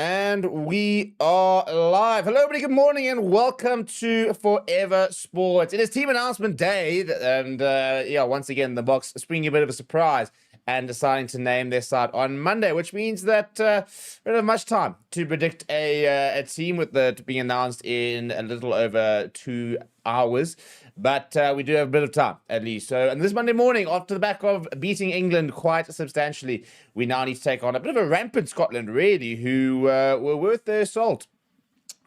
And we are live. Hello, everybody. Good morning, and welcome to Forever Sports. It is team announcement day, and once again, the Boks springing a bit of a surprise and deciding to name their side on Monday, which means that we don't have much time to predict a team with it being announced in a little over 2 hours. But we do have a bit of time, at least. So, and this Monday morning, after the back of beating England quite substantially, we now need to take on a bit of a rampant Scotland, really, who were worth their salt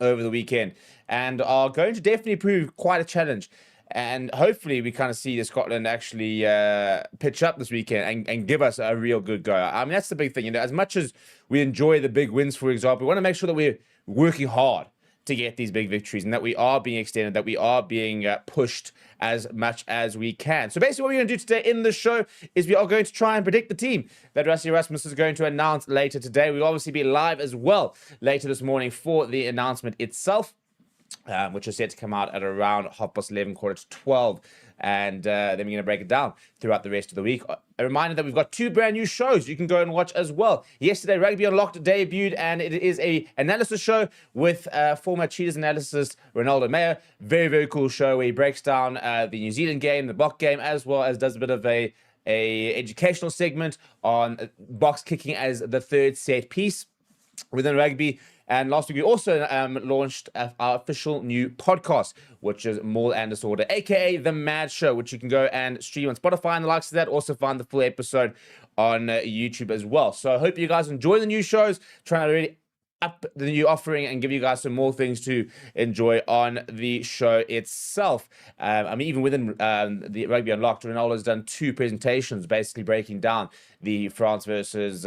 over the weekend and are going to definitely prove quite a challenge. And hopefully we kind of see the Scotland actually pitch up this weekend and give us a real good go. I mean, that's the big thing. You know, as much as we enjoy the big wins, for example, we want to make sure that we're working hard to get these big victories and that we are being extended, that we are being pushed as much as we can. So basically what we're going to do today in the show is we are going to try and predict the team that Rassie Erasmus is going to announce later today. We'll obviously be live as well later this morning for the announcement itself, which is set to come out at around 11:30, quarter to 12. And then we're going to break it down throughout the rest of the week. A reminder that we've got 2 brand new shows you can go and watch as well. Yesterday, Rugby Unlocked debuted, and it is a analysis show with former Cheetahs analyst Ronaldo Mayer. Very, very cool show where he breaks down the New Zealand game, the Bokke game, as well as does a bit of a educational segment on box kicking as the third set piece within rugby. And last week, we also launched our official new podcast, which is Maul and Disorder, a.k.a. The Mad Show, which you can go and stream on Spotify and the likes of that. Also find the full episode on YouTube as well. So I hope you guys enjoy the new shows, trying to really up the new offering and give you guys some more things to enjoy on the show itself. I mean, even within the Rugby Unlocked, Ronaldo's done 2 presentations, basically breaking down the France versus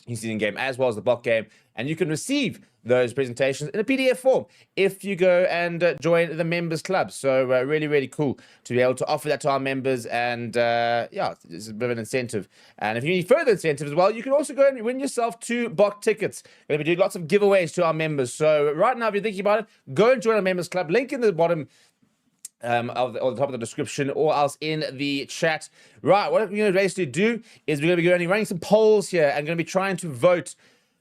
New Zealand game as well as the Bokke game, and you can receive those presentations in a PDF form if you go and join the members club. So really, really cool to be able to offer that to our members, and it's a bit of an incentive. And if you need further incentive as well, you can also go and win yourself 2 Bokke tickets. We're going to be doing lots of giveaways to our members. So right now, if you're thinking about it, go and join our members club. Link in the bottom or the top of the description, or else in the chat. Right, what we're going to basically do is we're going to be running some polls here and going to be trying to vote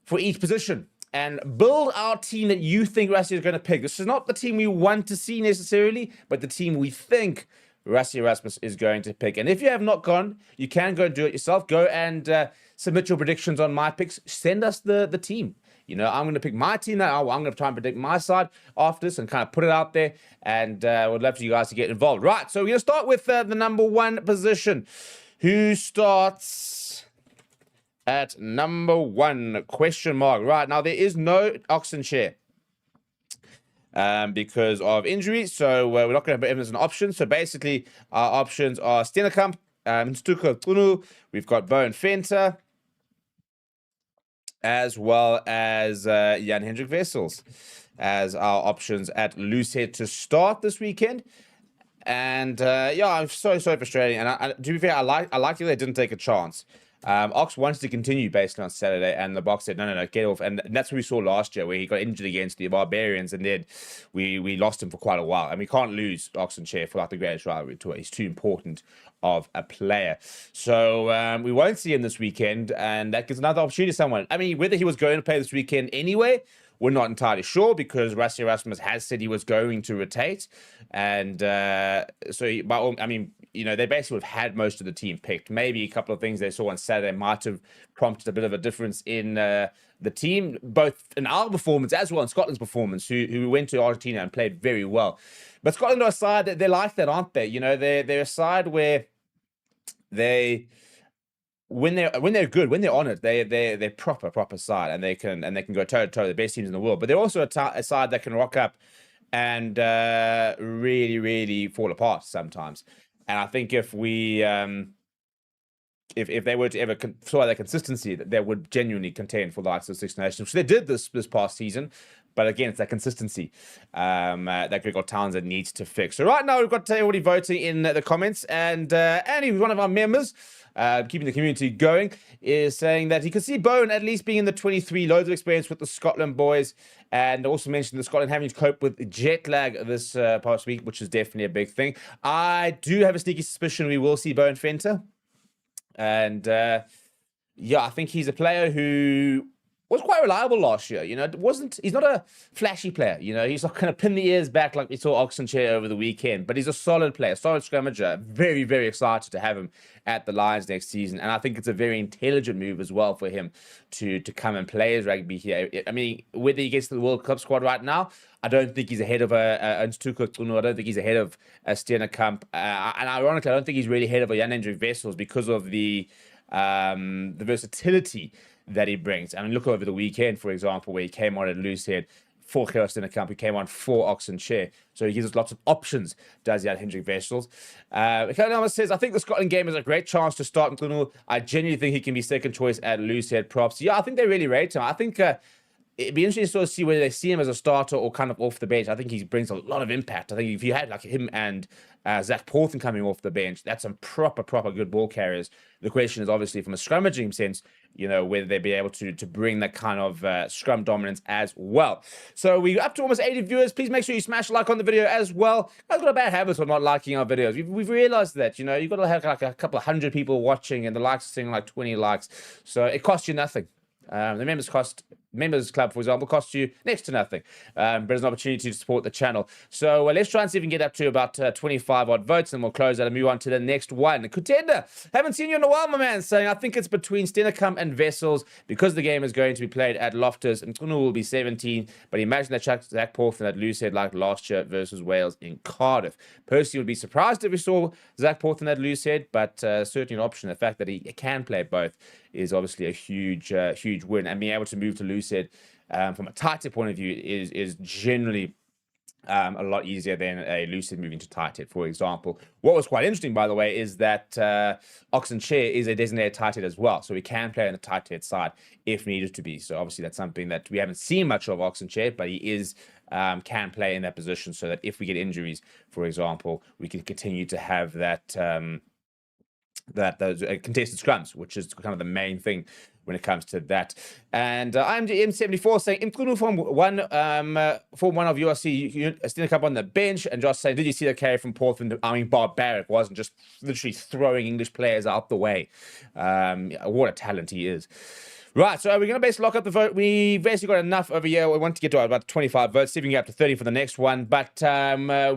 for each position and build our team that you think Rassie is going to pick. This is not the team we want to see necessarily, but the team we think Rassie Erasmus is going to pick. And if you have not gone, you can go and do it yourself. Go and submit your predictions on my picks. Send us the team. You know, I'm going to pick my team now. I'm going to try and predict my side after this and kind of put it out there. And would love for you guys to get involved. Right, so we're going to start with the number 1 position. Who starts at number 1? Question mark. Right, now there is no Oxenshire because of injury. So we're not going to put him as an option. So basically, our options are Steenekamp, Stuka Tunu. We've got Bowen Fenter, as well as Jan Hendrik Wessels as our options at loosehead to start this weekend. And I'm so frustrating. And to be fair, I like that they didn't take a chance. Ox wanted to continue basically on Saturday, and the Boks said, no, get off. And that's what we saw last year, where he got injured against the Barbarians, and then we lost him for quite a while. And we can't lose Oxenshire for like the greatest rivalry tour. He's too important of a player. So we won't see him this weekend, and that gives another opportunity to someone. I mean, whether he was going to play this weekend anyway, we're not entirely sure, because Rassie Erasmus has said he was going to rotate. And they basically would have had most of the team picked. Maybe a couple of things they saw on Saturday might have prompted a bit of a difference in the team, both in our performance as well in Scotland's performance, who went to Argentina and played very well. But Scotland are a side that they're like that, aren't they? You know, they're a side where when they're good, when they're on it, they're proper side, and they can go toe to toe the best teams in the world. But they're also a side that can rock up and really, really fall apart sometimes. And I think if we if they were to ever show that consistency, that they would genuinely contend for the likes of Six Nations, which they did this past season. But again, it's that consistency that Gregor Townsend needs to fix. So right now, we've got everybody voting in the comments. And Andy, who's one of our members, keeping the community going, is saying that he could see Bowen at least being in the 23, loads of experience with the Scotland boys, and also mentioned the Scotland having to cope with jet lag this past week, which is definitely a big thing. I do have a sneaky suspicion we will see Bowen Fenter. And I think he's a player who was quite reliable last year. He's not a flashy player. He's not going to pin the ears back like we saw Oxenchair over the weekend, but he's a solid player, solid scrummager. Very, very excited to have him at the Lions next season. And I think it's a very intelligent move as well for him to come and play his rugby here. I mean, whether he gets to the World Cup squad right now, I don't think he's ahead of Nstuka Tunu. I don't think he's ahead of Steenekamp. And ironically, I don't think he's really ahead of a Jan Hendrik Wessels because of the versatility that he brings. I mean, look over the weekend, for example, where he came on at loose head for Gerard Steenekamp, he came on for Oxenchair. So he gives us lots of options, does Jan Hendrik Wessels. Kalama says, I think the Scotland game is a great chance to start Mkunu. I genuinely think he can be second choice at loose head props. Yeah, I think they really rate him. I think it'd be interesting to sort of see whether they see him as a starter or kind of off the bench. I think he brings a lot of impact. I think if you had like him and Zach Porthen coming off the bench, that's some proper good ball carriers. The question is obviously from a scrummaging sense, whether they'd be able to bring that kind of scrum dominance as well. So we're up to almost 80 viewers. Please make sure you smash a like on the video as well. I've got a bad habit of not liking our videos. We've realized that, you've got to have like a couple of hundred people watching and the likes are saying like 20 likes. So it costs you nothing. The members club, for example, costs you next to nothing, but it's an opportunity to support the channel. So let's try and see if we can get up to about 25 odd votes, and we'll close that and move on to the next one. Contender, haven't seen you in a while, my man, saying I think it's between Steenekamp and Wessels because the game is going to be played at Loftus. And Mkunu will be 17, but imagine that Zach Porthen at loose head like last year versus Wales in Cardiff. Personally, would be surprised if we saw Zach Porthen at loose head, but certainly an option. The fact that he can play both is obviously a huge win, and being able to move to loose head from a tight head point of view is generally a lot easier than a loose head moving to tight head, for example. What was quite interesting, by the way, is that Oxenchair is a designated tight head as well, so he can play on the tight head side if needed to be. So obviously that's something that we haven't seen much of Oxenchair, but he is can play in that position, so that if we get injuries, for example, we can continue to have that those contested scrums, which is kind of the main thing when it comes to that. And IMDM74 saying Mkunu from one of URC Steenekamp on the bench, and Josh saying, did you see the carry from Portland? I mean, barbaric, wasn't just literally throwing English players out the way. What a talent he is. Right, so we're going to basically lock up the vote. We've basically got enough over here. We want to get to about 25 votes, see if we can get up to 30 for the next one. But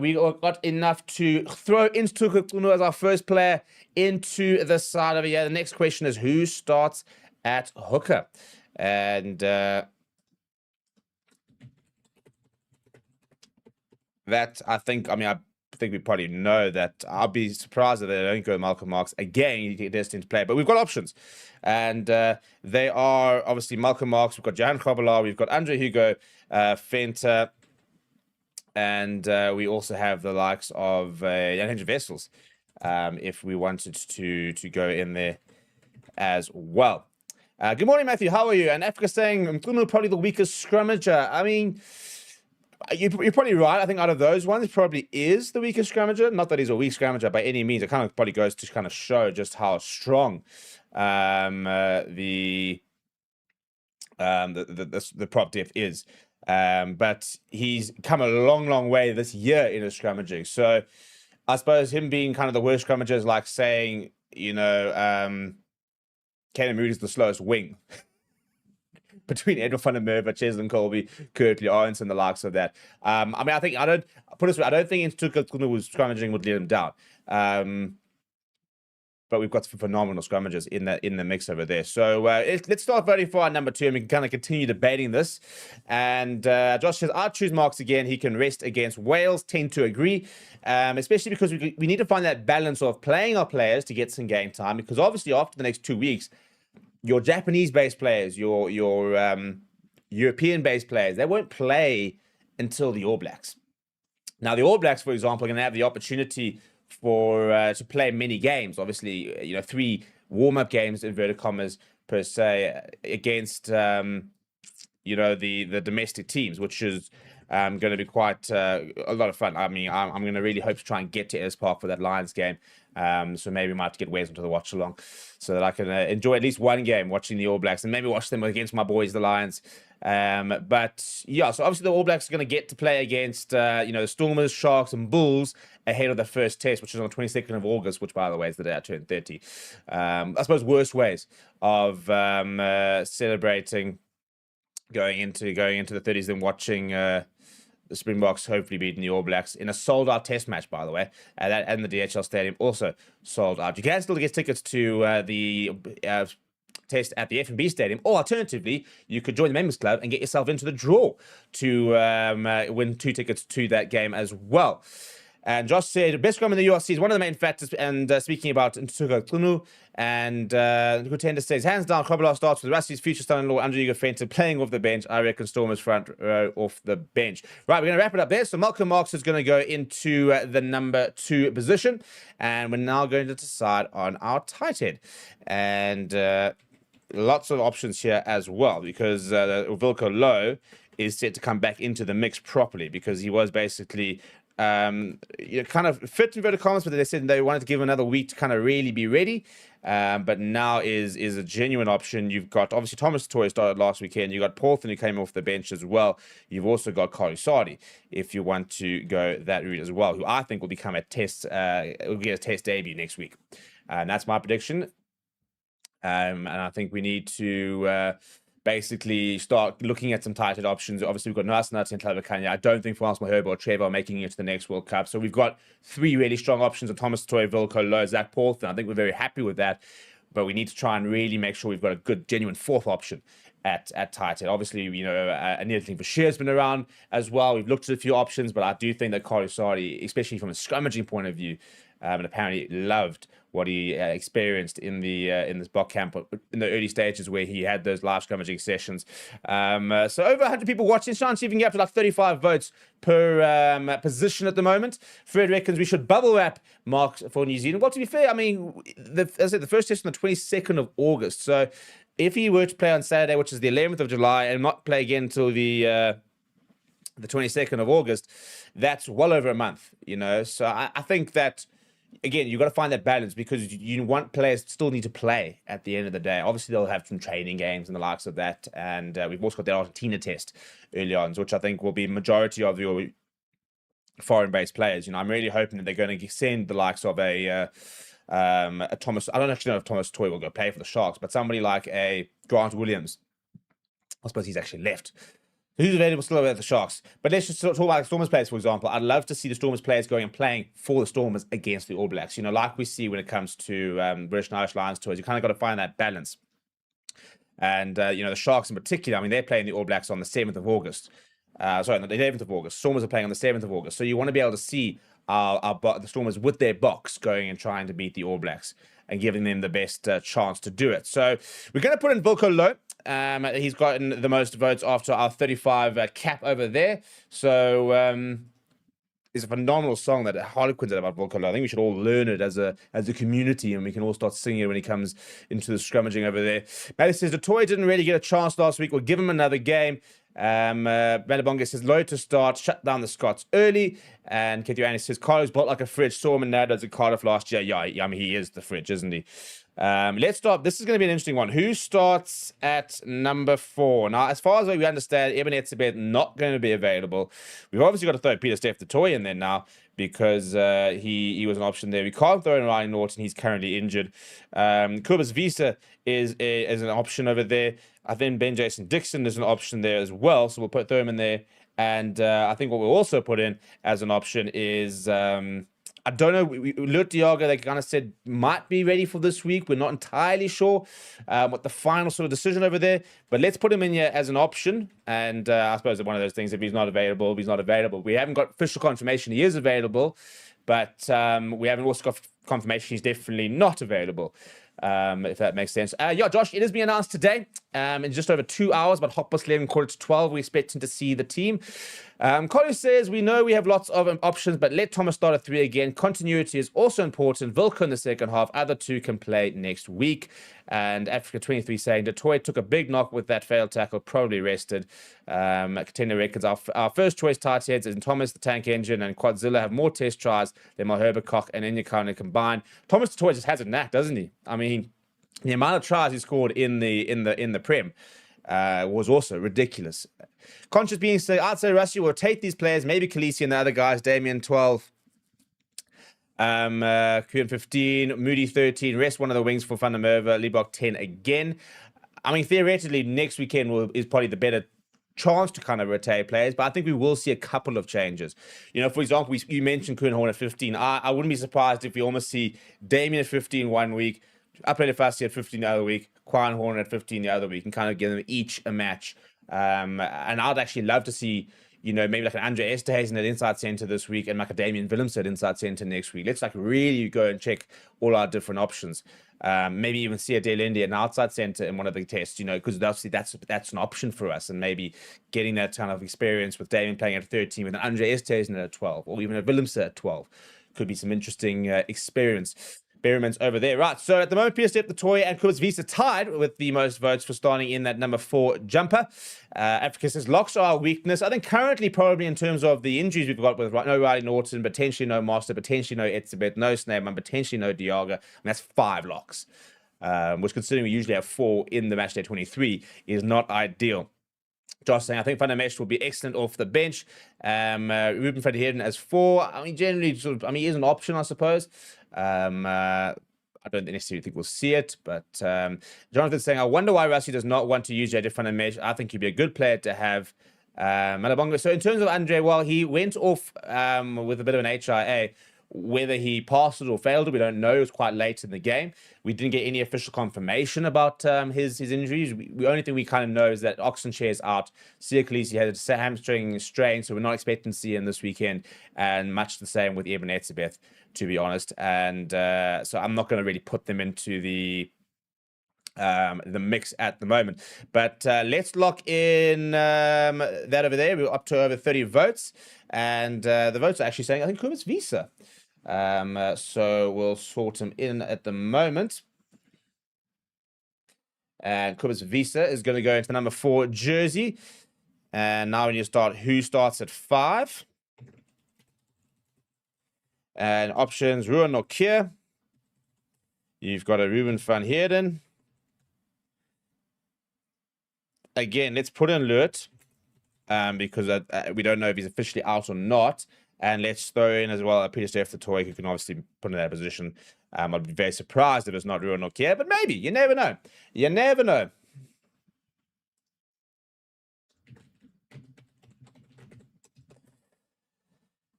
we got enough to throw Nstuka Tunu as our first player into the side over here. The next question is, who starts at hooker? And that, I think we probably know that. I'll be surprised if they don't go Malcolm Marx again. You get destined to play, but we've got options, and they are obviously Malcolm Marx. We've got Johan Grobbelaar, we've got Andre Hugo, Fenter, and we also have the likes of Jan Hendrik Wessels, if we wanted to go in there as well. Good morning, Matthew. How are you? And Africa saying Mkunu probably the weakest scrummager. I mean, you're probably right. I think out of those ones, probably is the weakest scrummager. Not that he's a weak scrummager by any means. It kind of probably goes to kind of show just how strong the prop depth is. But he's come a long way this year in his scrummaging. So I suppose him being kind of the worst scrummager is like saying, Canan Moody is the slowest wing. Between Edwin van der Merwe, Cheslin Colby, Kirkley, Arendse, the likes of that. I mean, I don't think Nstuka Tunu was scrummaging would let him down. But we've got some phenomenal scrummagers in the mix over there. So let's start voting for our number 2, and we can kind of continue debating this. And Josh says, I'd choose Marks again. He can rest against Wales. Tend to agree, especially because we need to find that balance of playing our players to get some game time, because obviously after the next 2 weeks, your Japanese-based players, your European-based players, they won't play until the All Blacks. Now, the All Blacks, for example, are going to have the opportunity to play many games. Obviously, 3 warm-up games, inverted commas, per se, against, the domestic teams, which is going to be quite a lot of fun. I mean, I'm going to really hope to try and get to Ellis Park for that Lions game. So maybe we might have to get Wes onto the watch along so that I can enjoy at least one game watching the All Blacks, and maybe watch them against my boys, the Lions. But yeah, so obviously the All Blacks are going to get to play against, the Stormers, Sharks, and Bulls ahead of the first test, which is on the 22nd of August, which, by the way, is the day I turned 30. I suppose worst ways of celebrating going into the 30s, then watching the Springboks hopefully beating the All Blacks in a sold-out test match, by the way, and the DHL Stadium also sold out. You can still get tickets to the test at the F&B Stadium, or alternatively, you could join the members club and get yourself into the draw to win 2 tickets to that game as well. And Josh said, best scrum in the URC is one of the main factors. And speaking about Ntuka Tunu, and Kutenda says, hands down, Kobala starts with Rassie's future son-in-law, Andrew Hugo Fenton, playing off the bench. I reckon Stormers front row off the bench. Right, we're going to wrap it up there. So Malcolm Marx is going to go into the number 2 position. And we're now going to decide on our tight head. And lots of options here as well, because Wilco Low is set to come back into the mix properly, because he was basically kind of fit inverted commas, but they said they wanted to give him another week to kind of really be ready. But now is a genuine option. You've got obviously Thomas Toy started last weekend. You got Paulton who came off the bench as well. You've also got Kari Sadi if you want to go that route as well, who I think will become a test will get a test debut next week. And that's my prediction. And I think we need to basically start looking at some tighter options. Obviously, we've got Nasnat and Clavacania. I don't think Frans Mahherbe or Trevor are making it to the next World Cup. So we've got 3 really strong options of Thomas Toy, Wilco Low, Zach Paulton. I think we're very happy with that. But we need to try and really make sure we've got a good, genuine 4th option at tight head. Obviously, Anil Bashir has been around as well. We've looked at a few options, but I do think that Kari Sadi, especially from a scrummaging point of view, and apparently loved what he experienced in this Bokke camp in the early stages where he had those live scrummaging sessions. So over 100 people watching. Sean, see if you can get up to like 35 votes per position at the moment. Fred reckons we should bubble wrap Mark for New Zealand. Well, to be fair, I mean, as I said, the first test on the 22nd of August. So if he were to play on Saturday, which is the 11th of July, and not play again until the 22nd of August, that's well over a month, So I think that, again, you've got to find that balance, because you want players to still need to play at the end of the day. Obviously, they'll have some training games and the likes of that. And we've also got the Argentina test early on, which I think will be majority of your foreign-based players. I'm really hoping that they're going to send the likes of a Thomas. I don't actually know if Thomas Toy will go play for the Sharks, but somebody like a Grant Williams. I suppose he's actually left. Who's available still over at the Sharks? But let's just talk about the Stormers players, for example. I'd love to see the Stormers players going and playing for the Stormers against the All Blacks. Like we see when it comes to British and Irish Lions tours, you kind of got to find that balance. And, the Sharks in particular, I mean, they're playing the All Blacks on the 7th of August. The 11th of August. Stormers are playing on the 7th of August. So you want to be able to see the Stormers with their box going and trying to beat the All Blacks and giving them the best chance to do it. So we're going to put in Wilco Low. He's gotten the most votes after our 35 cap over there. So it's a phenomenal song that Harlequin did about Wilco Low. I think we should all learn it as a community, and we can all start singing it when he comes into the scrummaging over there. Matty says, the Toy didn't really get a chance last week. We'll give him another game. Malabonga says, Low to start, shut down the Scots early. And Kethuani says, Carlos built like a fridge, saw him in Nadas at Cardiff last year. Yeah, I mean, he is the fridge, isn't he? Let's start. This is going to be an interesting one. Who starts at number 4? Now, as far as we understand, Eben Etzebeth not going to be available. We've obviously got to throw Peter Steph the Toy in there now, because he was an option there. We can't throw in Ryan Norton. He's currently injured. Kobus Visa is an option over there. I think Ben Jason Dixon is an option there as well, so we'll throw him in there. And I think what we'll also put in as an option is, I don't know, Lut Diago, they kind of said might be ready for this week. We're not entirely sure what the final sort of decision over there, but let's put him in here as an option. And I suppose it's one of those things, if he's not available, he's not available. We haven't got official confirmation he is available, but we haven't also got confirmation he's definitely not available. If that makes sense. Josh, it has been announced today in just over 2 hours, about 11:15, 11:45, we're expecting to see the team. Colin says, we know we have lots of options, but let Thomas start at 3 again. Continuity is also important. Vilko in the second half. Other 2 can play next week. And Africa 23 saying, Detroit took a big knock with that failed tackle, probably rested. Contender records, our first choice tight heads is Thomas the Tank Engine and Quadzilla have more test tries than Mahherbe, Koch and Inyakana combined. Thomas Detroit just has a knack, doesn't he? I mean, the amount of tries he scored in the Prem was also ridiculous. Conscious being said, I'd say Rassie will rotate these players, maybe Khaleesi and the other guys, Damien 12, Kuhn 15, Moody 13, rest one of the wings for Van der Merwe, Liebach 10 again. I mean, theoretically, next weekend is probably the better chance to kind of rotate players, but I think we will see a couple of changes. You know, for example, you mentioned Koen Horn at 15. I wouldn't be surprised if we almost see Damien at 15 one week, upgraded Fassi at 15 the other week, Koen Horn at 15 the other week, and kind of give them each a match. And I'd actually love to see, you know, maybe like an Andre Esterhuizen at inside center this week and Macadamian Willems at inside center next week. Let's like really go and check all our different options. Maybe even see a Delindi at an outside center in one of the tests, you know, because obviously that's an option for us. And maybe getting that kind of experience with Damien playing at 13 with an Andre Esterhuizen at 12 or even a Willems at 12 could be some interesting experiments over there. Right, so at the moment, Peter Step, the toy, and Kobus Visa tied with the most votes for starting in that number 4 jumper. Africa says locks are our weakness. I think currently, probably in terms of the injuries we've got with no Riley Norton, potentially no Master, potentially no Etzebeth, no Snapeman, potentially no Diaga, and that's 5 locks, which considering we usually have 4 in the matchday 23 is not ideal. Josh saying, I think Van der Mesh will be excellent off the bench. Ruben Freddy as 4. I mean, generally, he is an option, I suppose. I don't necessarily think we'll see it, but Jonathan's saying, I wonder why Rassie does not want to use Jade Van der Mesh. I think he'd be a good player to have. Malabonga. So in terms of Andre, well, he went off with a bit of an HIA. Whether he passed it or failed it, we don't know. It was quite late in the game. We didn't get any official confirmation about his injuries. The only thing we kind of know is that Oxenchair is out. Sierkalisi had a hamstring strain, so we're not expecting to see him this weekend. And much the same with Eben Etzebeth, to be honest. And so I'm not going to really put them into the mix at the moment. But let's lock in that over there. We're up to over 30 votes. And the votes are actually saying, I think, Kobus Visa. So we'll sort him in at the moment. And Kobus Visa is going to go into the number 4 jersey. And now when you start, who starts at 5? And options, Ruan Nokia. You've got a Ruben van Heerden. Again, let's put in Lurt because we don't know if he's officially out or not. And let's throw in as well a Peter Steph the toy who can obviously put in that position. I'd be very surprised if it's not Ruan Nokia, but maybe. You never know. You never know.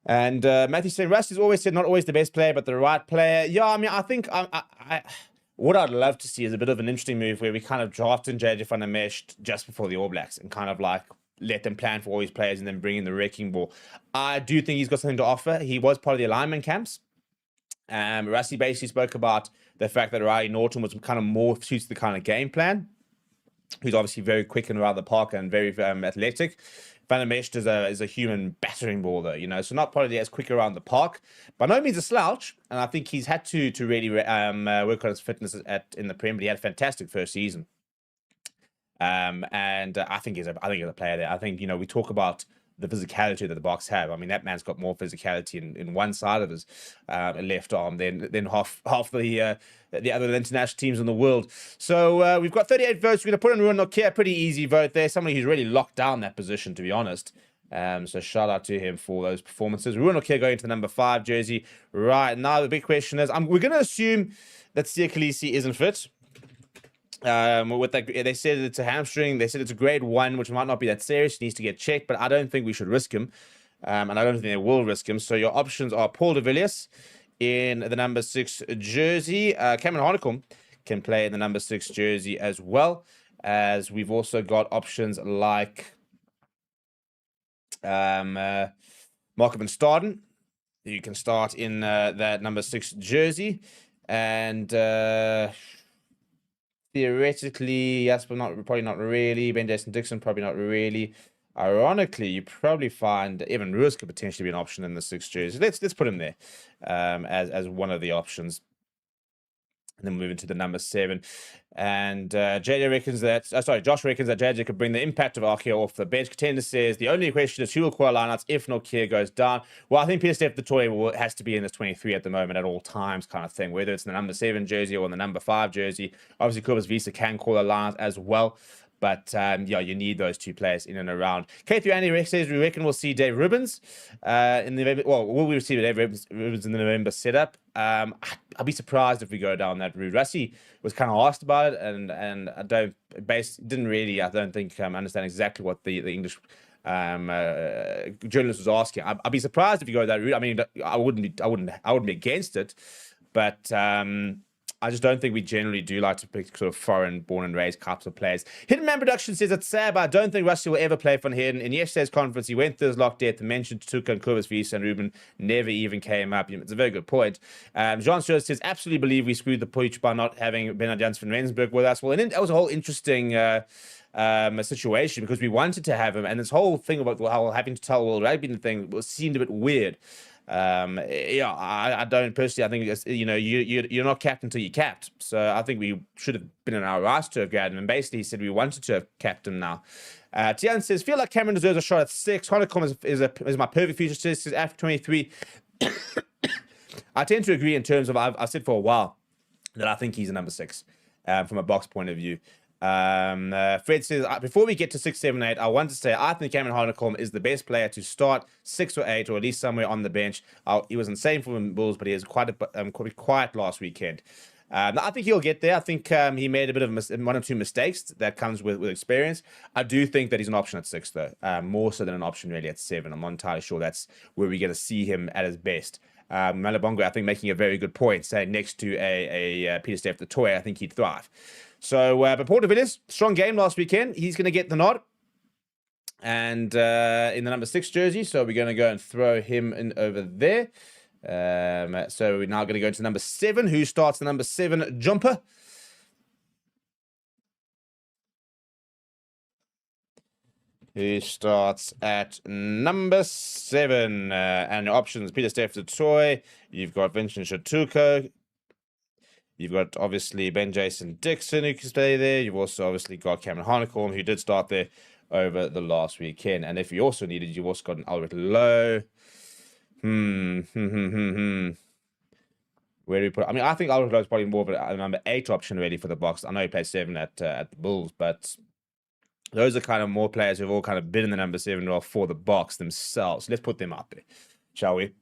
And Matthew saying, Rusty's always said not always the best player, but the right player. Yeah, I mean, I think what I'd love to see is a bit of an interesting move where we kind of draft in JJ van der Mesh just before the All Blacks and kind of like let them plan for all these players and then bring in the wrecking ball. I do think he's got something to offer. He was part of the alignment camps. Rassie basically spoke about the fact that Riley Norton was kind of more suits the kind of game plan. Who's obviously very quick and around the park and very athletic. Van der Mesh is a human battering ball, though, you know, so not probably as quick around the park. By no means a slouch, and I think he's had to really work on his fitness in the Prem, but he had a fantastic first season. And I think he's a player there. I think, you know, we talk about the physicality that the Boks have. I mean, that man's got more physicality in one side of his left arm than half the other international teams in the world. So we've got 38 votes. We're going to put in Ruan Nokia. Pretty easy vote there. Somebody who's really locked down that position, to be honest. So shout out to him for those performances. Ruan Nokia going to the number 5 jersey. Right, now the big question is, we're going to assume that Sierkalisi isn't fit. With that, they said it's a hamstring. They said it's a grade 1, which might not be that serious. He needs to get checked, but I don't think we should risk him. And I don't think they will risk him. So your options are Paul de Villiers in the number 6 jersey. Cameron Harnicom can play in the number 6 jersey as well. As we've also got options like Marco van Staden. You can start in that number 6 jersey. And theoretically, yes, but probably not really. Ben Jason Dixon, probably not really. Ironically, you probably find Evan Ruiz could potentially be an option in the 6 jersey. Let's put him there as one of the options. And then move into the number 7. And JJ reckons that, Josh reckons that JJ could bring the impact of Arkia off the bench. Contender says the only question is who will call lineouts if Nokia goes down. Well, I think Peter Steph the toy has to be in this 23 at the moment at all times kind of thing, whether it's in the number 7 jersey or in the number 5 jersey. Obviously, Kobus Visa can call a lineout as well. But yeah, you need those two players in and around. K3 Andy says we reckon we'll see Dave Ribbons in the November. Well, will we see Dave Ribbons in the November setup? I'll be surprised if we go down that route. Rassie was kind of asked about it, and I don't think understand exactly what the English journalist was asking. I'd be surprised if you go that route. I mean, I wouldn't be against it, but I just don't think we generally do like to pick sort of foreign born and raised types of players. Hidden Man Production says it's sad, but I don't think Rassie will ever play for Hidden. In yesterday's conference, he went through his lock death and mentioned Tuka and Kobus Visa and Ruben never even came up. It's a very good point. Jean Stewart says, absolutely believe we screwed the pooch by not having Bernard Jans van Rensburg with us. Well, and that was a whole interesting situation because we wanted to have him, and this whole thing about how having to tell World Rugby thing seemed a bit weird. Yeah, I don't personally. I think it's, you're not capped until you're capped. So I think we should have been in our rights to have grabbed him. And basically, he said we wanted to have capped him now. Tian says, feel like Cameron deserves a shot at 6. Honeycomb is my perfect future. Says after 23. I tend to agree in terms of I've said for a while that I think he's a number 6 from a box point of view. Fred says, before we get to 6, 7, 8, I want to say I think Cameron Honeycomb is the best player to start 6 or 8, or at least somewhere on the bench. He was insane for the Bulls, but he was quite quiet last weekend. I think he'll get there. I think he made a bit of one or two mistakes that comes with experience. I do think that he's an option at 6, though, more so than an option really at 7. I'm not entirely sure that's where we're going to see him at his best. Malabongo, I think, making a very good point, saying next to a Peter Steph the Toy, I think he'd thrive. So, but Port de Villiers, strong game last weekend. He's going to get the nod. And in the number 6 jersey, so we're going to go and throw him in over there. So we're now going to go to number 7. Who starts the number 7 jumper? Who starts at number 7? And options, Peter Steph the Toy. You've got Vincent Shatuko. You've got, obviously, Ben Jason Dixon, who can stay there. You've also, obviously, got Cameron Honeycomb, who did start there over the last weekend. And if you also needed, you've also got an Albert Lowe. Where do we put it? I mean, I think Albert Lowe is probably more of a number 8 option, really, for the box. I know he played 7 at the Bulls, but those are kind of more players who've all kind of been in the number 7 role for the box themselves. Let's put them up there, shall we?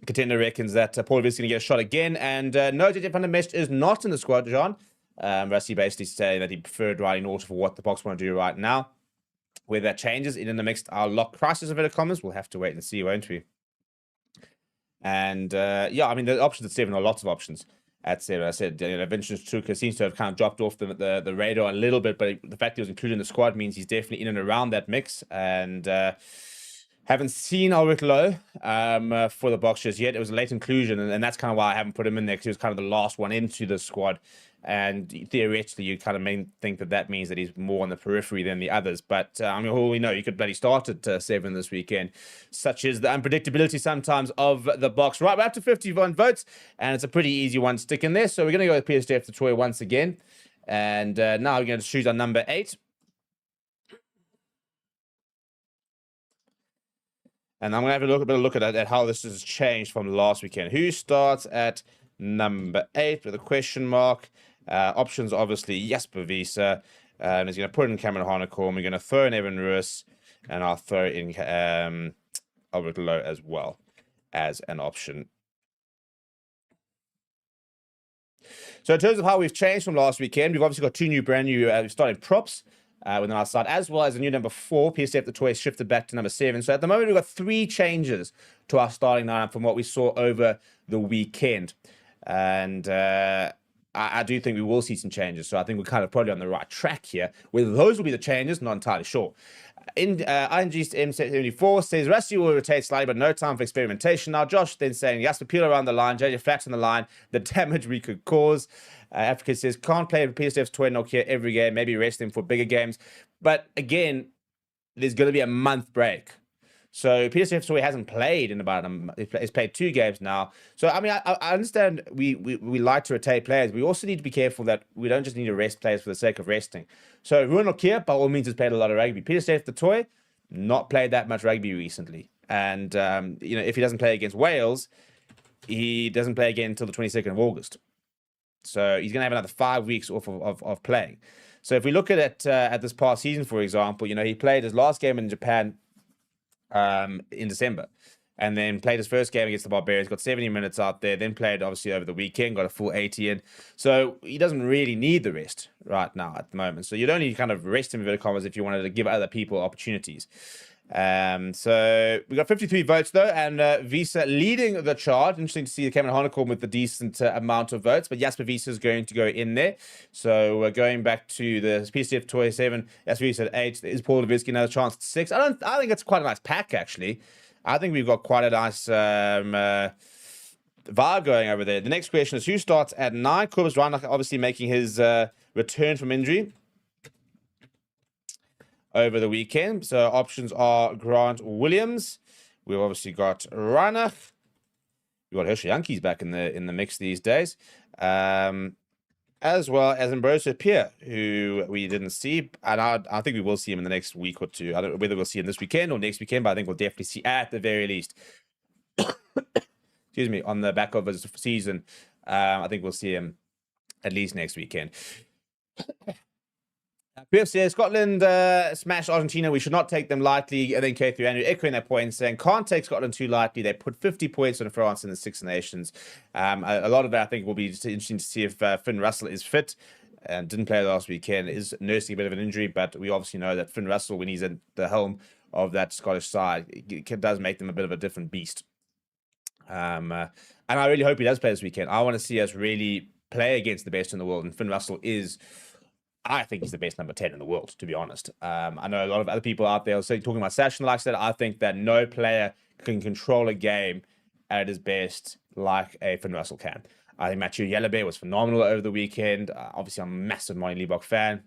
Contender reckons that Paul is going to get a shot again. And no, JJ van der Mesht is not in the squad, John. Rassie basically saying that he preferred riding order for what the Boks want to do right now. Whether that changes in the mixed lock crisis of inverted commas, we'll have to wait and see, won't we? And yeah, I mean, the options at 7 are lots of options at 7. I said, Vincent Truca seems to have kind of dropped off the radar a little bit, but the fact he was included in the squad means he's definitely in and around that mix. And haven't seen Ulrich Lowe for the Boks just yet. It was a late inclusion, and that's kind of why I haven't put him in there, because he was kind of the last one into the squad. And theoretically, you kind of think that means that he's more on the periphery than the others. But I mean, all we know, you could bloody start at 7 this weekend. Such is the unpredictability sometimes of the Boks. Right, we're up to 51 votes, and it's a pretty easy one to stick in there. So we're going to go with Peter Steph the Toy once again. And now we're going to choose our number 8. And I'm going to have a look at how this has changed from last weekend. Who starts at number 8 with a question mark? Options, obviously, Jasper Visa. And he's going to put in Cameron Honeycomb. We're going to throw in Evan Roos. And I'll throw in Albert Lowe as well as an option. So in terms of how we've changed from last weekend, we've obviously got 2 brand new starting props within our side, as well as a new number 4. PSF the Toy shifted back to number 7. So at the moment, we've got 3 changes to our starting lineup from what we saw over the weekend. And I do think we will see some changes. So I think we're kind of probably on the right track here. Whether those will be the changes, not entirely sure. In ING M74 says, Rassie will rotate slightly, but no time for experimentation. Now, Josh then saying, Jasper Peel around the line, JJ flat on the line, the damage we could cause. Africa says, can't play PSF's Toy Nokia every game, maybe rest him for bigger games. But again, there's going to be a month break. So PSF's Toy hasn't played in about he's played 2 games now. So, I mean, I understand we like to rotate players. We also need to be careful that we don't just need to rest players for the sake of resting. So Ruan Nokia, by all means, has played a lot of rugby. PSF the Toy, not played that much rugby recently. And, if he doesn't play against Wales, he doesn't play again until the 22nd of August. So he's going to have another 5 weeks off of playing. So if we look at it at this past season, for example, he played his last game in Japan in December, and then played his first game against the Barbarians, got 70 minutes out there, then played obviously over the weekend, got a full 80 in. So he doesn't really need the rest right now at the moment. So you'd only kind of rest him, in inverted commas, if you wanted to give other people opportunities. So we got 53 votes though, and Visa leading the charge. Interesting to see Cameron Hanekom with the decent amount of votes, but Jasper Visa is going to go in there. So we're going back to the PCF 27, Jasper Visa at 8. Is Paul Levitsky another chance at 6? I think it's quite a nice pack actually. I think we've got quite a nice vibe going over there. The next question is who starts at 9? Kobus Reinach obviously making his return from injury over the weekend. So options are Grant Williams. We've obviously got Reinach. We've got Herschel Yankees back in the mix these days. As well as Ambrosio Pierre, who we didn't see. And I think we will see him in the next week or two. I don't know whether we'll see him this weekend or next weekend, but I think we'll definitely see at the very least. Excuse me, on the back of his season. I think we'll see him at least next weekend. PF says Scotland smashed Argentina. We should not take them lightly. And then K3 Andrew echoing that point, saying can't take Scotland too lightly. They put 50 points on France in the Six Nations. A lot of that I think will be interesting to see if Finn Russell is fit. And didn't play last weekend. Is nursing a bit of an injury, but we obviously know that Finn Russell, when he's at the helm of that Scottish side, it does make them a bit of a different beast. And I really hope he does play this weekend. I want to see us really play against the best in the world, and Finn Russell is. I think he's the best number 10 in the world, to be honest. I know a lot of other people out there are talking about Sash and like that. I think that no player can control a game at his best like a Finn Russell can. I think Mathieu Yellowbear was phenomenal over the weekend. Obviously, I'm a massive Monty Liebach fan.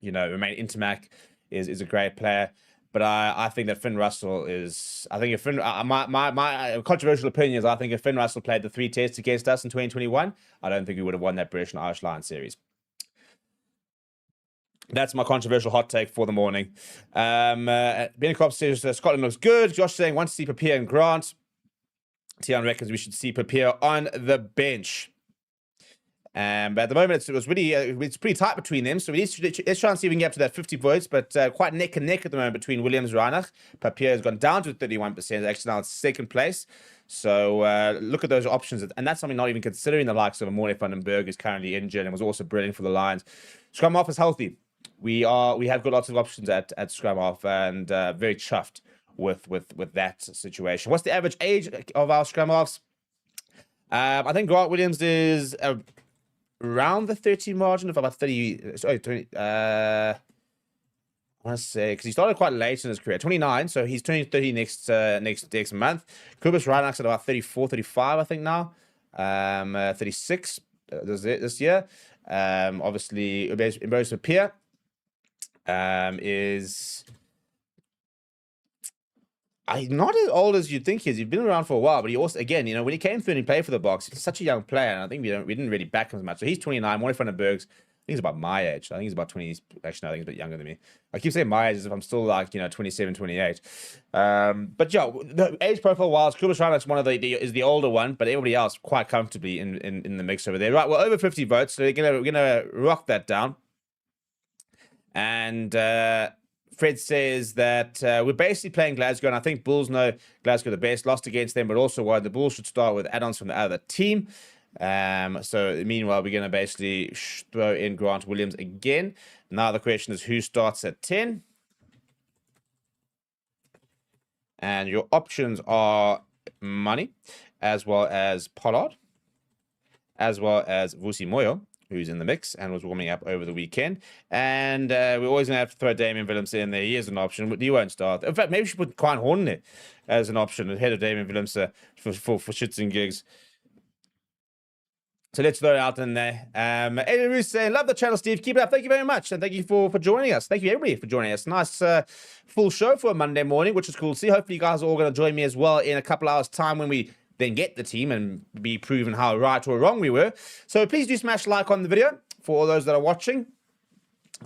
Romain Intermac is a great player. But I think that Finn Russell is... I think if Finn... my controversial opinion is I think if Finn Russell played the 3 tests against us in 2021, I don't think we would have won that British and Irish Lions series. That's my controversial hot take for the morning. Benikoff says Scotland looks good. Josh saying wants to see Papier and Grant. Tion reckons we should see Papier on the bench. But at the moment, it's pretty tight between them. So let's try and see if we can get up to that 50 votes. But quite neck and neck at the moment between Williams and Reinach. Papier has gone down to 31%. Actually now it's second place. So look at those options. And that's something not even considering the likes of Amore van den Berg is currently injured and was also brilliant for the Lions. Scrum half is healthy. We have got lots of options at scrum half and very chuffed with that situation. What's the average age of our scrum halves? I think Grant Williams is around the 30 margin of about 30. Sorry, 20. I want to say because he started quite late in his career, 29. So he's turning 30 next month. Kobus Reinach's at about 34, 35, I think now. 36 this year. Obviously, Ambrosio Pierre is not as old as you'd think he is. He's been around for a while, but he also, again, when he came through and he played for the Boks, he's such a young player, and I think we didn't really back him as much. So he's 29. Morley van den Berg's, I think he's about my age. I think he's about 20. Actually, no, I think he's a bit younger than me. I keep saying my age as if I'm still like 27, 28. But yeah, the age profile wise, Kobus Reinach's one of is the older one, but everybody else quite comfortably in the mix over there. Right, we're over 50 votes, so we're gonna rock that down. And Fred says that we're basically playing Glasgow, and I think Bulls know Glasgow the best. Lost against them, but also why the Bulls should start with add-ons from the other team. So meanwhile, we're going to basically throw in Grant Williams again. Now the question is who starts at 10? And your options are Money, as well as Pollard, as well as Vusi Moyo, who's in the mix and was warming up over the weekend. And we're always going to have to throw Damien Willemse in there. He is an option, but he won't start. In fact, maybe we should put Quine Horn there as an option ahead of Damien Willemse for shits and gigs. So let's throw it out in there. Adrian Roos saying, love the channel, Steve. Keep it up. Thank you very much. And thank you for joining us. Thank you, everybody, for joining us. Nice full show for a Monday morning, which is cool to see. Hopefully, you guys are all going to join me as well in a couple hours' time when we then get the team and be proven how right or wrong we were. So please do smash like on the video for all those that are watching.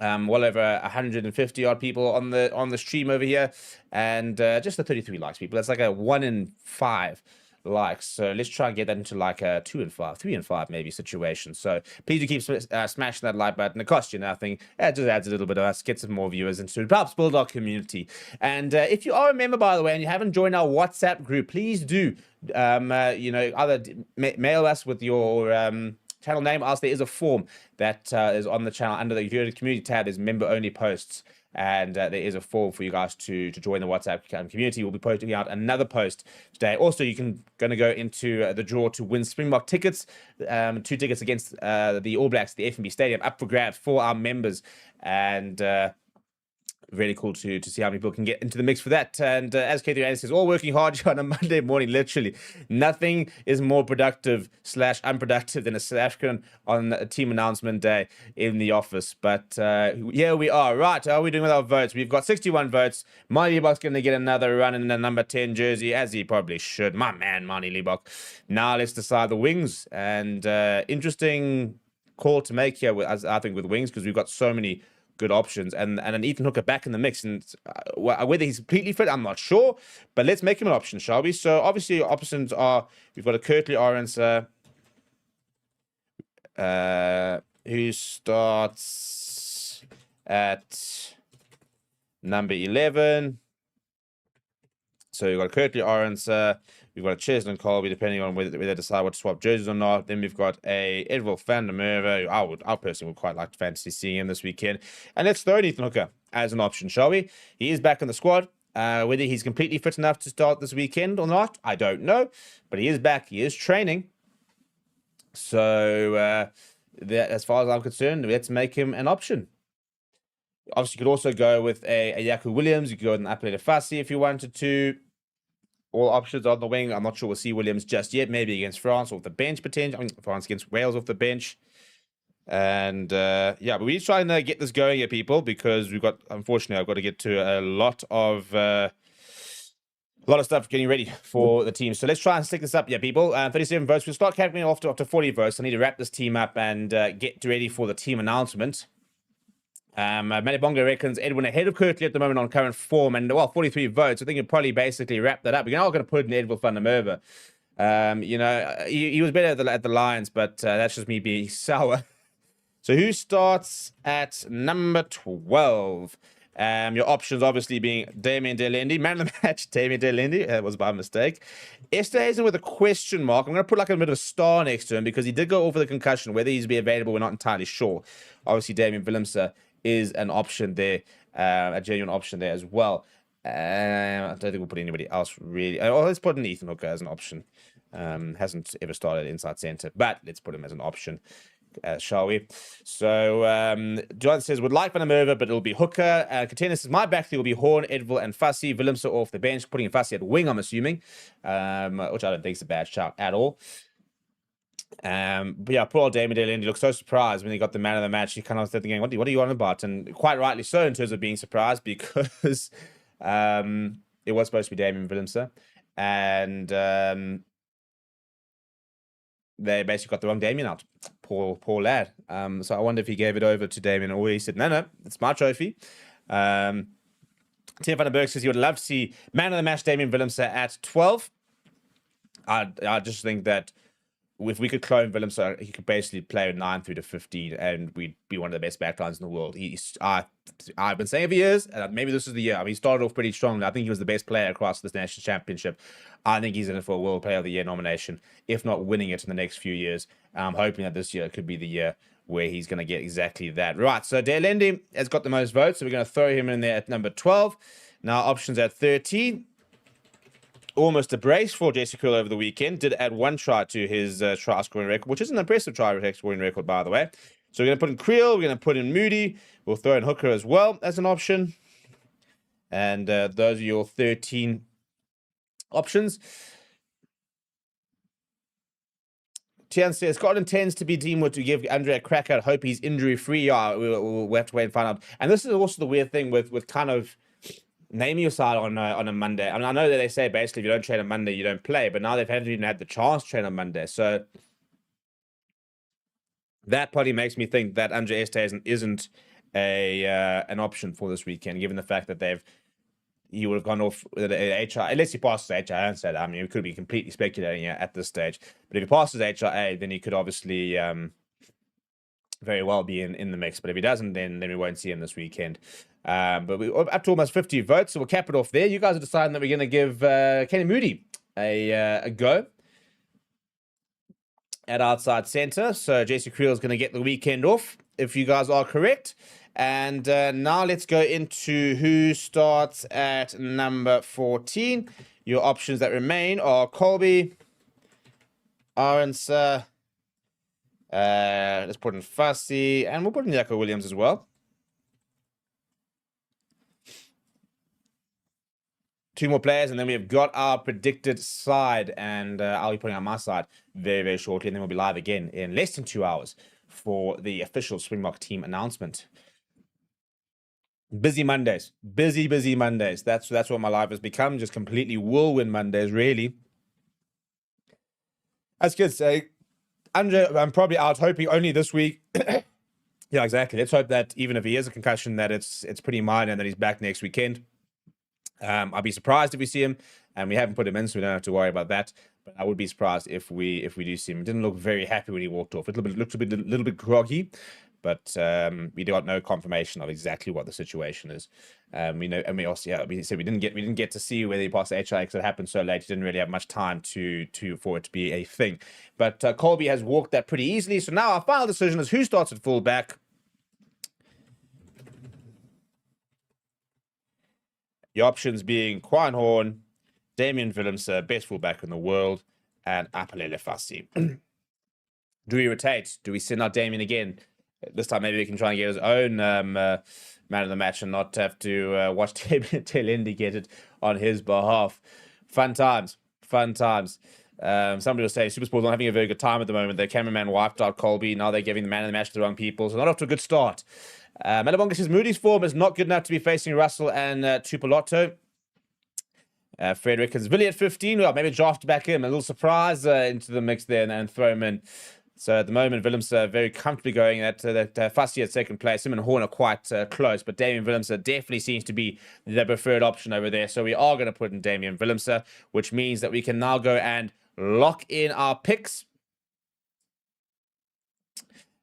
Well over 150 odd people on the stream over here, and just the 33 likes, people. That's like a 1 in 5 likes. So let's try and get that into like a 2 and 5, 3 and 5 maybe situation. So please do keep smashing that like button. It costs you nothing. It just adds a little bit of us, get some more viewers into it, perhaps build our community. And if you are a member, by the way, and you haven't joined our WhatsApp group, please do. Either mail us with your channel name. Else there is a form that is on the channel under the community tab. There's member only posts. And there is a form for you guys to join the WhatsApp community. We'll be posting out another post today. Also, you can going to go into the draw to win Springbok tickets, 2 tickets against the All Blacks, the FNB Stadium, up for grabs for our members. And really cool to see how many people can get into the mix for that. And as K3 says, all working hard on a Monday morning, literally. Nothing is more productive / unproductive than a South African on a team announcement day in the office. But here we are. Right, how are we doing with our votes? We've got 61 votes. Marnie Liebach's going to get another run in the number 10 jersey, as he probably should. My man, Marnie Liebach. Now let's decide the wings. And interesting call to make here, I think, with wings, because we've got so many good options, and an Ethan Hooker back in the mix, and whether he's completely fit, I'm not sure, but let's make him an option, shall we? So obviously options are, we've got a Kurtley Orange who starts at number 11. So you've got a Kurtley Orange, we've got a Cheslin Colby, depending on whether they decide what to swap jerseys or not. Then we've got a Edwil van der Merwe. I personally would quite like to fantasy seeing him this weekend. And let's throw in Ethan Hooker as an option, shall we? He is back in the squad. Whether he's completely fit enough to start this weekend or not, I don't know. But he is back. He is training. So as far as I'm concerned, let's make him an option. Obviously, you could also go with a Yaku Williams. You could go with an Apelele Fassi if you wanted to. All options on the wing. I'm not sure we'll see Williams just yet. Maybe against France off the bench, potentially. I mean, France against Wales off the bench. And but we're trying to get this going here, people, because unfortunately, I've got to get to a lot of stuff getting ready for the team. So let's try and stick this up, people. 37 votes. We'll start calculating after 40 votes. I need to wrap this team up and get ready for the team announcement. Bonga reckons Edwin ahead of Kurtley at the moment on current form, and 43 votes. I think you'd probably basically wrap that up. You're not going to put in Edwin van der Merwe. He was better at the Lions, but that's just me being sour. So who starts at number 12? Your options obviously being Damian de Allende, man of the match, Damian de Allende. That was by mistake. Esterhuizen with a question mark. I'm going to put like a bit of a star next to him because he did go over the concussion. Whether he's be available, we're not entirely sure. Obviously, Damian Willemse is an option there, a genuine option there as well. I don't think we'll put anybody else really. Let's put an Ethan Hooker as an option. Hasn't ever started inside center, but let's put him as an option, shall we? So John says, would like Van der Merwe, but it'll be Hooker. Katena says, my back three will be Horn, Edwil, and Fassi. Willemse off the bench, putting Fassi at wing, I'm assuming, which I don't think is a bad shout at all. But poor old Damian de Allende looked so surprised when he got the man of the match. He kind of started thinking, what are you on about? And quite rightly so in terms of being surprised, because it was supposed to be Damian Willemse, and they basically got the wrong Damian out. Poor lad. So I wonder if he gave it over to Damian, or he said, no, it's my trophy. Tim van den Berg says he would love to see man of the match Damian Willemse at 12. I just think that if we could clone Willemse, he could basically play 9 through to 15, and we'd be one of the best backlines in the world. I've been saying it for years, and maybe this is the year. I mean, he started off pretty strong. I think he was the best player across this national championship. I think he's in it for a World Player of the Year nomination, if not winning it in the next few years. I'm hoping that this year could be the year where he's going to get exactly that. Right, so De Allende has got the most votes, so we're going to throw him in there at number 12. Now, options at 13. Almost a brace for Jesse Kriel over the weekend. Did add 1 try to his try scoring record, which is an impressive try scoring record, by the way. So we're going to put in Kriel, we're going to put in Moody, we'll throw in Hooker as well as an option. And those are your 13 options. Tian says, Scotland tends to be deemed to give Andre a crack at. Hope he's injury-free. Yeah, we'll have to wait and find out. And this is also the weird thing with kind of naming your side on a Monday. I mean, I know that they say basically if you don't train on Monday, you don't play, but now they've haven't even had the chance to train on Monday. So that probably makes me think that Andre Esterhuizen isn't an option for this weekend, given the fact that they've he would have gone off with a HRA, unless he passes HRA. I don't say that. I mean, we could be completely speculating here at this stage. But if he passes HRA, then he could obviously very well be in the mix. But if he doesn't, then we won't see him this weekend. But we're up to almost 50 votes, so we'll cap it off there. You guys are deciding that we're going to give Kenny Moody a go at outside center. So JC Creel is going to get the weekend off, if you guys are correct. And now let's go into who starts at number 14. Your options that remain are Colby, Arendse, let's put in Fassi, and we'll put in Jaco Williams as well. Two more players, and then we've got our predicted side, and I'll be putting on my side very, very shortly, and then we'll be live again in less than 2 hours for the official Springbok team announcement. Busy Mondays. Busy Mondays. That's what my life has become. Just completely whirlwind Mondays, really. As kids say, Andre, I'm probably out hoping only this week. Yeah, exactly. Let's hope that even if he has a concussion, that it's pretty minor and that he's back next weekend. I'll be surprised if we see him, and we haven't put him in, so we don't have to worry about that. But I would be surprised if we do see him. He didn't look very happy when he walked off. It looked a little bit groggy. But we got no confirmation of exactly what the situation is. We know, and we also, yeah, we said we didn't get to see whether he passed the HI because it happened so late. He didn't really have much time for it to be a thing. But Colby has walked that pretty easily. So now our final decision is who starts at fullback. The options being Quine Horn, Damian Willemse, best fullback in the world, and Apelele Fassi. Do we rotate? Do we send out Damian again? This time maybe we can try and get his own man of the match and not have to watch Telendi get it on his behalf. Fun times. Somebody will say Supersport's not having a very good time at the moment. Their cameraman wiped out Colby. Now they're giving the man of the match to the wrong people. So not off to a good start. Malabonga says Moody's form is not good enough to be facing Russell and Tupolotto. Fred reckons Villiers at 15. Well, maybe draft back in. A little surprise into the mix there and throw him in. So at the moment, Willemse very comfortably going at Fassi at second place. Him and Horn are quite close, but Damian Willemse definitely seems to be the preferred option over there. So we are going to put in Damian Willemse, which means that we can now go and lock in our picks.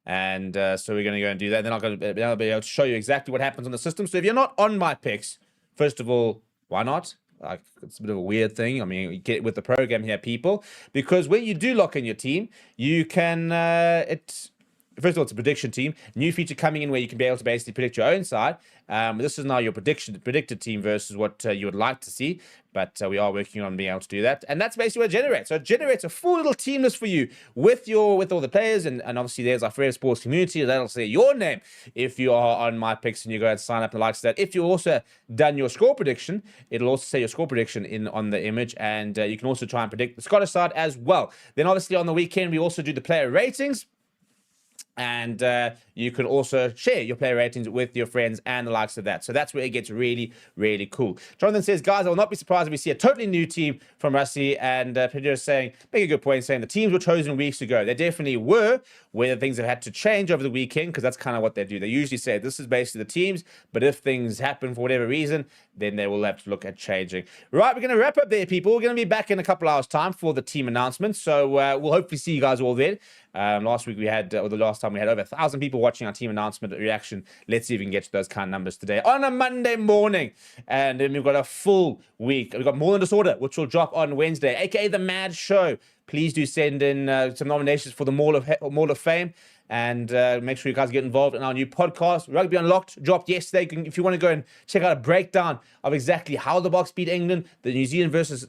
And so we're going to go and do that. Then I'll be able to show you exactly what happens on the system. So if you're not on my picks, first of all, why not? Like, it's a bit of a weird thing. I mean, you get with the program here, people, because when you do lock in your team, you can, first of all, it's a prediction team. New feature coming in where you can be able to basically predict your own side. This is now your predicted team versus what you would like to see. But we are working on being able to do that. And that's basically what it generates. So it generates a full little team list for you with all the players. And obviously there's our Forever Sports community. That'll say your name if you are on my picks and you go and sign up and likes that. If you also done your score prediction, it'll also say your score prediction on the image. And you can also try and predict the Scottish side as well. Then obviously on the weekend, we also do the player ratings. And you can also share your player ratings with your friends and the likes of that. So that's where it gets really, really cool. Jonathan says, guys, I will not be surprised if we see a totally new team from Rassie. And Pedro is saying, make a good point, saying the teams were chosen weeks ago. They definitely were, where things have had to change over the weekend, because that's kind of what they do. They usually say this is basically the teams, but if things happen for whatever reason, then they will have to look at changing. Right, we're going to wrap up there, people. We're going to be back in a couple hours' time for the team announcement. So we'll hopefully see you guys all then. Last week we had, or the last time we had over 1,000 people watching our team announcement reaction. Let's see if we can get to those kind of numbers today on a Monday morning. And then we've got a full week. We've got More Than Disorder, which will drop on Wednesday, aka The Mad Show. Please do send in some nominations for the Mall of Fame. And make sure you guys get involved in our new podcast. Rugby Unlocked dropped yesterday. If you want to go and check out a breakdown of exactly how the Boks beat England, the New Zealand versus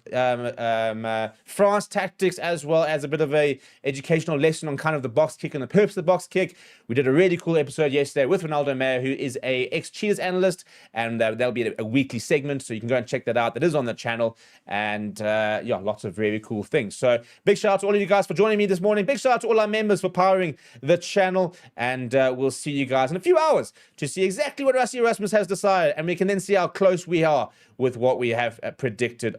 France tactics, as well as a bit of a educational lesson on kind of the box kick and the purpose of the box kick. We did a really cool episode yesterday with Ronaldo Mayer, who is a ex-Cheetahs analyst, and that'll be a weekly segment, so you can go and check that out. That is on the channel, and yeah, lots of really cool things. So big shout out to all of you guys for joining me this morning. Big shout out to all our members for powering the channel, and we'll see you guys in a few hours to see exactly what Rassie Erasmus has decided, and we can then see how close we are with what we have predicted.